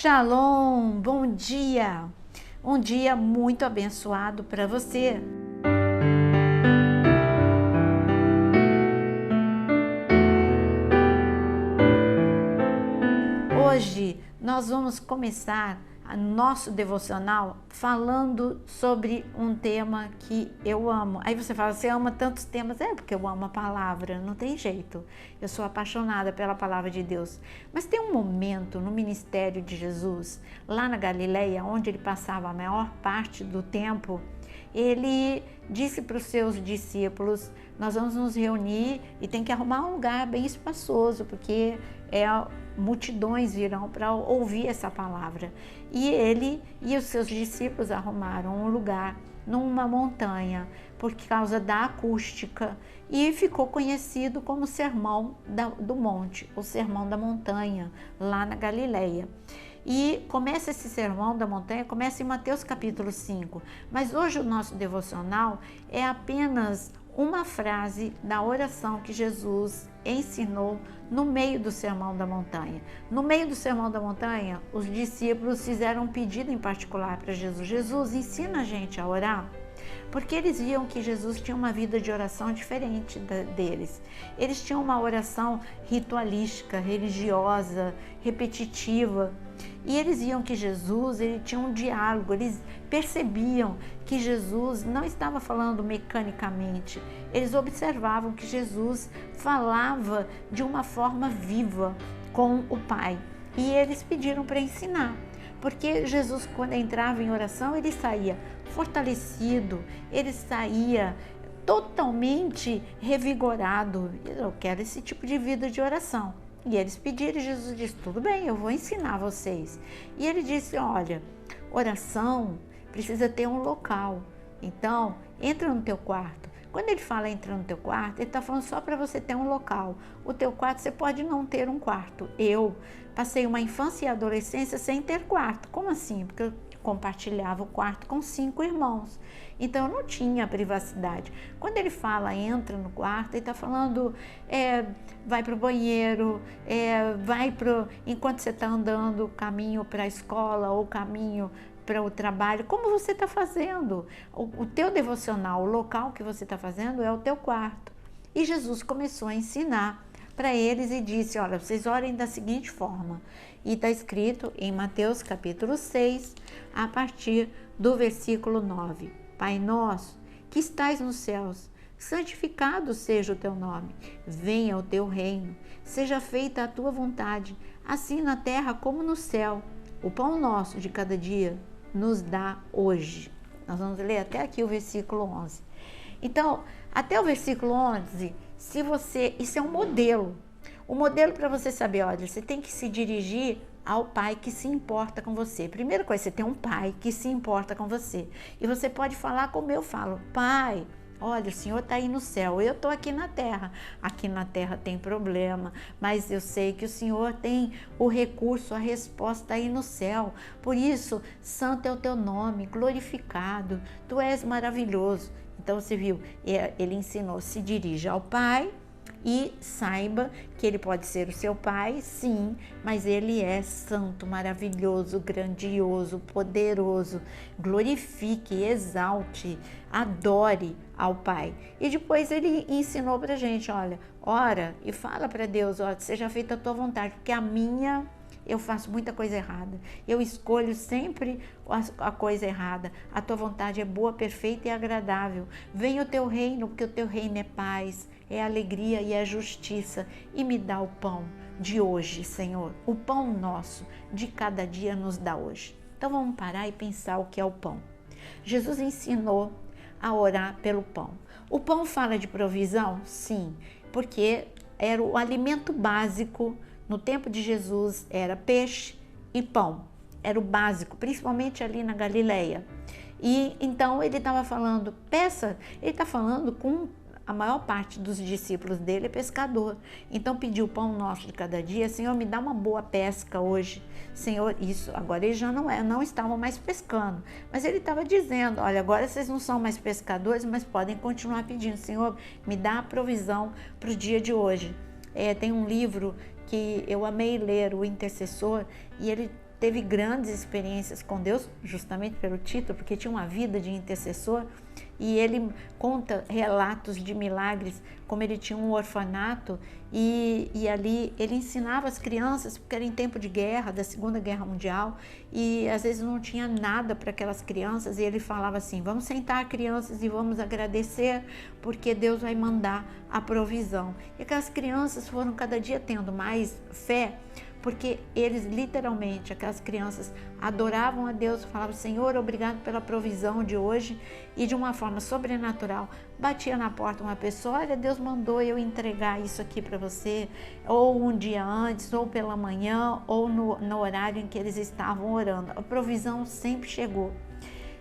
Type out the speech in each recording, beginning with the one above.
Shalom, bom dia! Um dia muito abençoado para você. Hoje nós vamos começar nosso devocional falando sobre um tema que eu amo. Aí você fala, você ama tantos temas? É porque eu amo a palavra, não tem jeito. Eu sou apaixonada pela palavra de Deus. Mas tem um momento no ministério de Jesus, lá na Galileia, onde ele passava a maior parte do tempo, ele disse para os seus discípulos, nós vamos nos reunir e tem que arrumar um lugar bem espaçoso, porque multidões virão para ouvir essa palavra. E ele e os seus discípulos arrumaram um lugar numa montanha por causa da acústica e ficou conhecido como Sermão do Monte, o Sermão da Montanha, lá na Galileia. E começa esse Sermão da Montanha, começa em Mateus capítulo 5, mas hoje o nosso devocional é apenas uma frase da oração que Jesus ensinou no meio do Sermão da Montanha. No meio do Sermão da Montanha, os discípulos fizeram um pedido em particular para Jesus. Jesus, ensina a gente a orar. Porque eles viam que Jesus tinha uma vida de oração diferente deles. Eles tinham uma oração ritualística, religiosa, repetitiva. E eles viam que Jesus, ele tinha um diálogo, eles percebiam que Jesus não estava falando mecanicamente. Eles observavam que Jesus falava de uma forma viva com o Pai. E eles pediram para ensinar. Porque Jesus, quando entrava em oração, ele saía fortalecido, ele saía totalmente revigorado. Eu quero esse tipo de vida de oração. E eles pediram, e Jesus disse, tudo bem, eu vou ensinar vocês. E ele disse, olha, oração precisa ter um local. Então, entra no teu quarto. Quando ele fala entra no teu quarto, ele está falando só para você ter um local. O teu quarto, você pode não ter um quarto. Eu passei uma infância e adolescência sem ter quarto. Como assim? Porque eu compartilhava o quarto com 5 irmãos. Então, eu não tinha privacidade. Quando ele fala entra no quarto, ele está falando vai para o banheiro, enquanto você está andando, caminho para a escola ou caminho para o trabalho, como você está fazendo? O teu devocional, o local que você está fazendo é o teu quarto. E Jesus começou a ensinar para eles e disse, olha, vocês orem da seguinte forma. E está escrito em Mateus capítulo 6, a partir do versículo 9. Pai nosso, que estais nos céus, santificado seja o teu nome. Venha o teu reino, seja feita a tua vontade, assim na terra como no céu. O pão nosso de cada dia nos dá hoje. Nós vamos ler até aqui o versículo 11. Então, até o versículo 11, isso é um modelo. O modelo para você saber, olha, você tem que se dirigir ao pai que se importa com você. Primeira coisa, você tem um pai que se importa com você. E você pode falar como eu falo, pai, olha, o Senhor está aí no céu, eu estou aqui na terra. Aqui na terra tem problema, mas eu sei que o Senhor tem o recurso, a resposta aí no céu. Por isso, santo é o teu nome, glorificado, tu és maravilhoso. Então você viu, ele ensinou, se dirija ao Pai e saiba que ele pode ser o seu pai, sim, mas ele é santo, maravilhoso, grandioso, poderoso. Glorifique, exalte, adore ao Pai. E depois ele ensinou pra gente, olha, ora e fala para Deus, olha, seja feita a tua vontade, porque a minha, eu faço muita coisa errada. Eu escolho sempre a coisa errada. A tua vontade é boa, perfeita e agradável. Venha o teu reino, porque o teu reino é paz, é alegria e é justiça. E me dá o pão de hoje, Senhor. O pão nosso de cada dia nos dá hoje. Então vamos parar e pensar o que é o pão. Jesus ensinou a orar pelo pão. O pão fala de provisão? Sim, porque era o alimento básico. No tempo de Jesus era peixe e pão, era o básico, principalmente ali na Galileia. E então ele estava falando, ele está falando com a maior parte dos discípulos dele é pescador. Então pediu o pão nosso de cada dia, Senhor, me dá uma boa pesca hoje. Senhor, isso, agora eles já não estavam mais pescando. Mas ele estava dizendo, olha, agora vocês não são mais pescadores, mas podem continuar pedindo, Senhor, me dá a provisão para o dia de hoje. Tem um livro que eu amei ler, O Intercessor, e ele teve grandes experiências com Deus, justamente pelo título, porque tinha uma vida de intercessor, e ele conta relatos de milagres, como ele tinha um orfanato, e ali ele ensinava as crianças, porque era em tempo de guerra, da Segunda Guerra Mundial, e às vezes não tinha nada para aquelas crianças, e ele falava assim: vamos sentar crianças e vamos agradecer, porque Deus vai mandar a provisão. E aquelas crianças foram cada dia tendo mais fé, porque eles literalmente, aquelas crianças adoravam a Deus, falavam: Senhor, obrigado pela provisão de hoje, e de uma forma sobrenatural, batia na porta uma pessoa: olha, Deus mandou eu entregar isso aqui para você, ou um dia antes, ou pela manhã, ou no horário em que eles estavam orando. A provisão sempre chegou.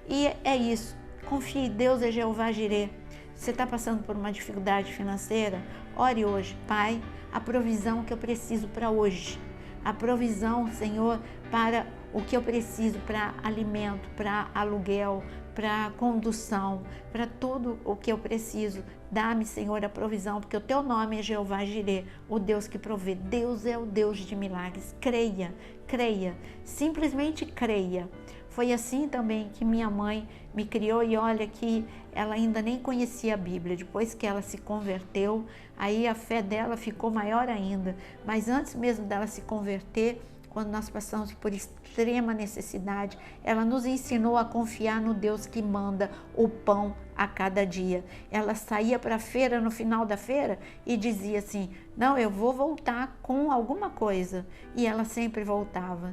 E é isso, confie, Deus é Jeová Jireh. Você está passando por uma dificuldade financeira? Ore hoje: Pai, a provisão que eu preciso para hoje, a provisão, Senhor, para o que eu preciso, para alimento, para aluguel, para condução, para tudo o que eu preciso. Dá-me, Senhor, a provisão, porque o teu nome é Jeová Jireh, o Deus que provê. Deus é o Deus de milagres. Creia, creia, simplesmente creia. Foi assim também que minha mãe me criou, e olha que ela ainda nem conhecia a Bíblia. Depois que ela se converteu, aí a fé dela ficou maior ainda. Mas antes mesmo dela se converter, quando nós passamos por extrema necessidade, ela nos ensinou a confiar no Deus que manda o pão a cada dia. Ela saía para a feira no final da feira e dizia assim: não, eu vou voltar com alguma coisa. E ela sempre voltava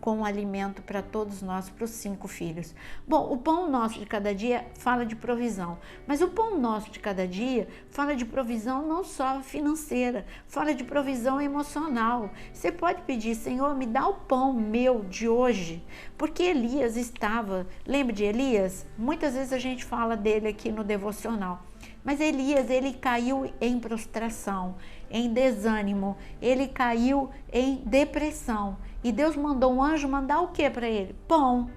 com alimento para todos nós, para os 5 filhos. Bom, o pão nosso de cada dia fala de provisão, mas o pão nosso de cada dia fala de provisão não só financeira, fala de provisão emocional. Você pode pedir: Senhor, me dá o pão meu de hoje, porque Elias estava, lembra de Elias? Muitas vezes a gente fala dele aqui no devocional. Mas Elias, ele caiu em prostração, em desânimo, ele caiu em depressão. E Deus mandou um anjo mandar o que para ele? Pão.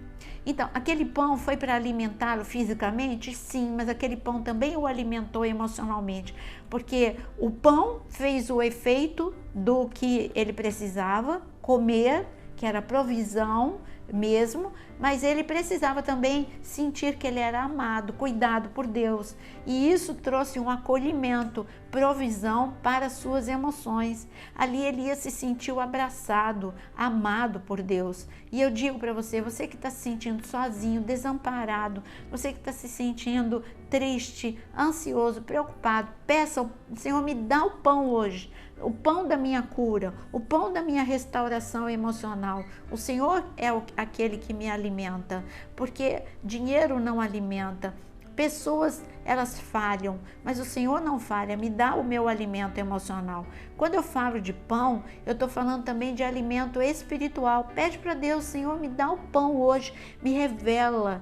Então, aquele pão foi para alimentá-lo fisicamente? Sim, mas aquele pão também o alimentou emocionalmente, porque o pão fez o efeito do que ele precisava comer, que era provisão mesmo, mas ele precisava também sentir que ele era amado, cuidado por Deus, e isso trouxe um acolhimento, provisão para suas emoções. Ali Elias se sentiu abraçado, amado por Deus. E eu digo para você, você que está se sentindo sozinho, desamparado, você que está se sentindo triste, ansioso, preocupado, peça ao Senhor: me dá o pão hoje, o pão da minha cura, o pão da minha restauração emocional. O Senhor é aquele que me alimenta, porque dinheiro não alimenta. Pessoas, elas falham, mas o Senhor não falha. Me dá o meu alimento emocional. Quando eu falo de pão, eu estou falando também de alimento espiritual. Pede para Deus: Senhor, me dá o pão hoje, me revela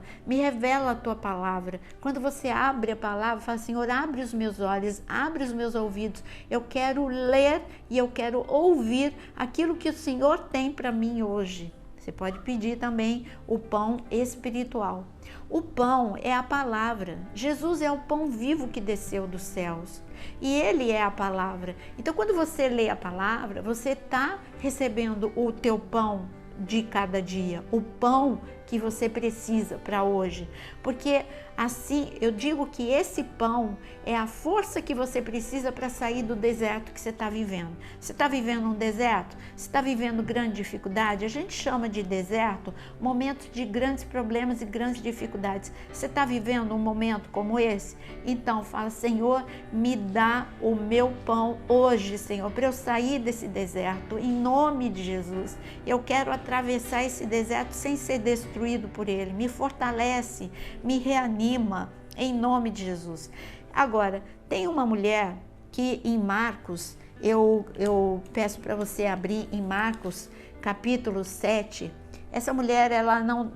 a tua palavra. Quando você abre a palavra, fala: Senhor, abre os meus olhos, abre os meus ouvidos. Eu quero ler e eu quero ouvir aquilo que o Senhor tem para mim hoje. Você pode pedir também o pão espiritual. O pão é a palavra. Jesus é o pão vivo que desceu dos céus. E ele é a palavra. Então, quando você lê a palavra, você está recebendo o teu pão de cada dia, o pão que você precisa para hoje. Porque assim, eu digo que esse pão é a força que você precisa para sair do deserto que você está vivendo. Você está vivendo um deserto? Você está vivendo grande dificuldade? A gente chama de deserto momentos de grandes problemas e grandes dificuldades. Você está vivendo um momento como esse? Então fala: Senhor, me dá o meu pão hoje, Senhor, para eu sair desse deserto, em nome de Jesus. Eu quero atravessar esse deserto sem ser destruído por ele. Me fortalece, me reanima, em nome de Jesus. Agora, tem uma mulher que em Marcos, eu peço para você abrir em Marcos capítulo 7. Essa mulher,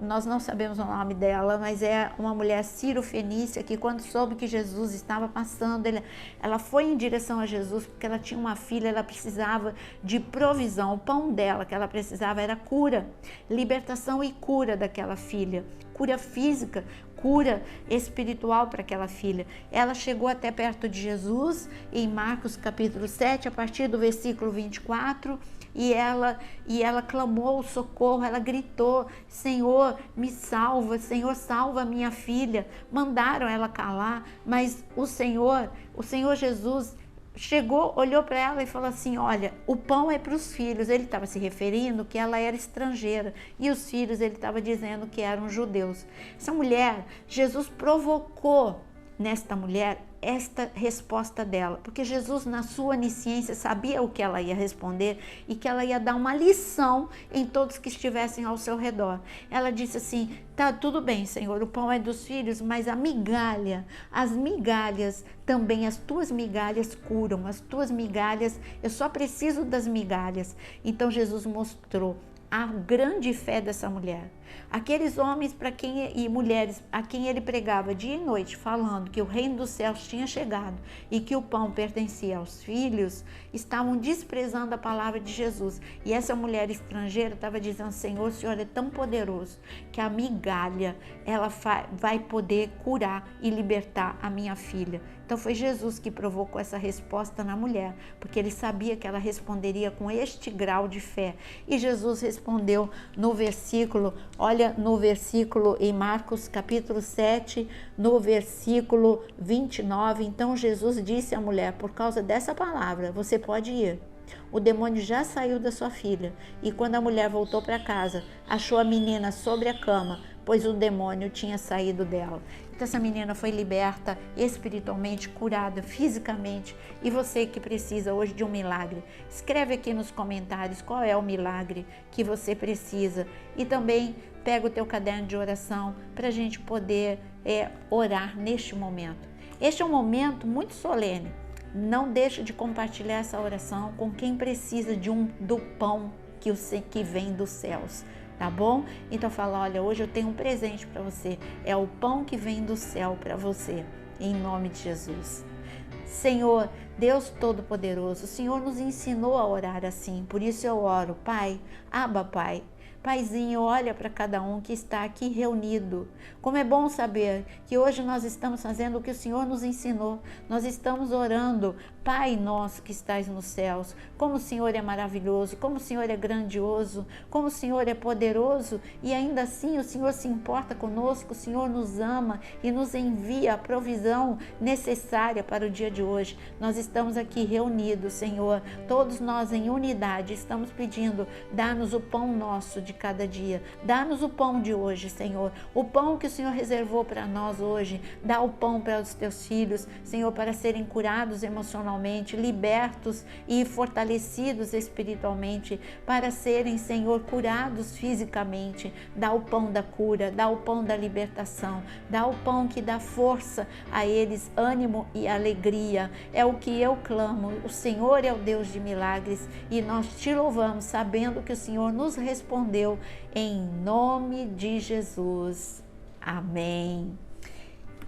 nós não sabemos o nome dela, mas é uma mulher sírio-fenícia que, quando soube que Jesus estava passando, ela foi em direção a Jesus porque ela tinha uma filha, ela precisava de provisão. O pão dela que ela precisava era cura, libertação e cura daquela filha, cura física, cura espiritual para aquela filha. Ela chegou até perto de Jesus em Marcos capítulo 7, a partir do versículo 24, e ela clamou o socorro, ela gritou: Senhor, me salva, Senhor, salva a minha filha. Mandaram ela calar, mas o Senhor Jesus chegou, olhou para ela e falou assim: olha, o pão é para os filhos. Ele estava se referindo que ela era estrangeira e os filhos ele estava dizendo que eram judeus. Essa mulher, Jesus provocou nesta mulher esta resposta dela, porque Jesus, na sua onisciência, sabia o que ela ia responder e que ela ia dar uma lição em todos que estivessem ao seu redor. Ela disse assim: tá, tudo bem, Senhor, o pão é dos filhos, mas a migalha, as migalhas também, as tuas migalhas curam, as tuas migalhas, eu só preciso das migalhas. Então Jesus mostrou a grande fé dessa mulher. Aqueles homens e mulheres a quem ele pregava dia e noite, falando que o reino dos céus tinha chegado e que o pão pertencia aos filhos, estavam desprezando a palavra de Jesus. E essa mulher estrangeira estava dizendo: Senhor, o Senhor é tão poderoso que a migalha ela vai poder curar e libertar a minha filha. Então foi Jesus que provocou essa resposta na mulher, porque ele sabia que ela responderia com este grau de fé. E Jesus respondeu no versículo, olha no versículo em Marcos capítulo 7, no versículo 29, então Jesus disse à mulher: por causa dessa palavra, você pode ir. O demônio já saiu da sua filha. E quando a mulher voltou para casa, achou a menina sobre a cama, pois o demônio tinha saído dela. Então essa menina foi liberta espiritualmente, curada fisicamente. E você que precisa hoje de um milagre, escreve aqui nos comentários qual é o milagre que você precisa. E também pega o teu caderno de oração para a gente poder orar neste momento. Este é um momento muito solene. Não deixe de compartilhar essa oração com quem precisa do pão que vem dos céus, tá bom? Então fala: olha, hoje eu tenho um presente para você, é o pão que vem do céu para você, em nome de Jesus. Senhor, Deus Todo-Poderoso, o Senhor nos ensinou a orar assim, por isso eu oro: Pai, Abba Pai, Paizinho, olha para cada um que está aqui reunido. Como é bom saber que hoje nós estamos fazendo o que o Senhor nos ensinou. Nós estamos orando: Pai nosso que estais nos céus, como o Senhor é maravilhoso, como o Senhor é grandioso, como o Senhor é poderoso, e ainda assim o Senhor se importa conosco, o Senhor nos ama e nos envia a provisão necessária para o dia de hoje. Nós estamos aqui reunidos, Senhor, todos nós em unidade, estamos pedindo: dá-nos o pão nosso de cada dia, dá-nos o pão de hoje, Senhor, o pão que o Senhor reservou para nós hoje. Dá o pão para os teus filhos, Senhor, para serem curados emocionalmente, libertos e fortalecidos espiritualmente, para serem, Senhor, curados fisicamente. Dá o pão da cura, dá o pão da libertação, dá o pão que dá força a eles, ânimo e alegria. É o que eu clamo. O Senhor é o Deus de milagres e nós te louvamos sabendo que o Senhor nos respondeu em nome de Jesus. Amém.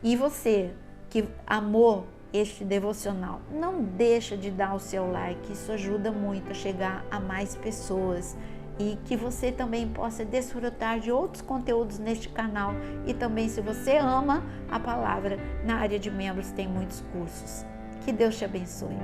E você que amou este devocional, não deixa de dar o seu like, isso ajuda muito a chegar a mais pessoas, e que você também possa desfrutar de outros conteúdos neste canal. E também, se você ama a palavra, na área de membros tem muitos cursos. Que Deus te abençoe.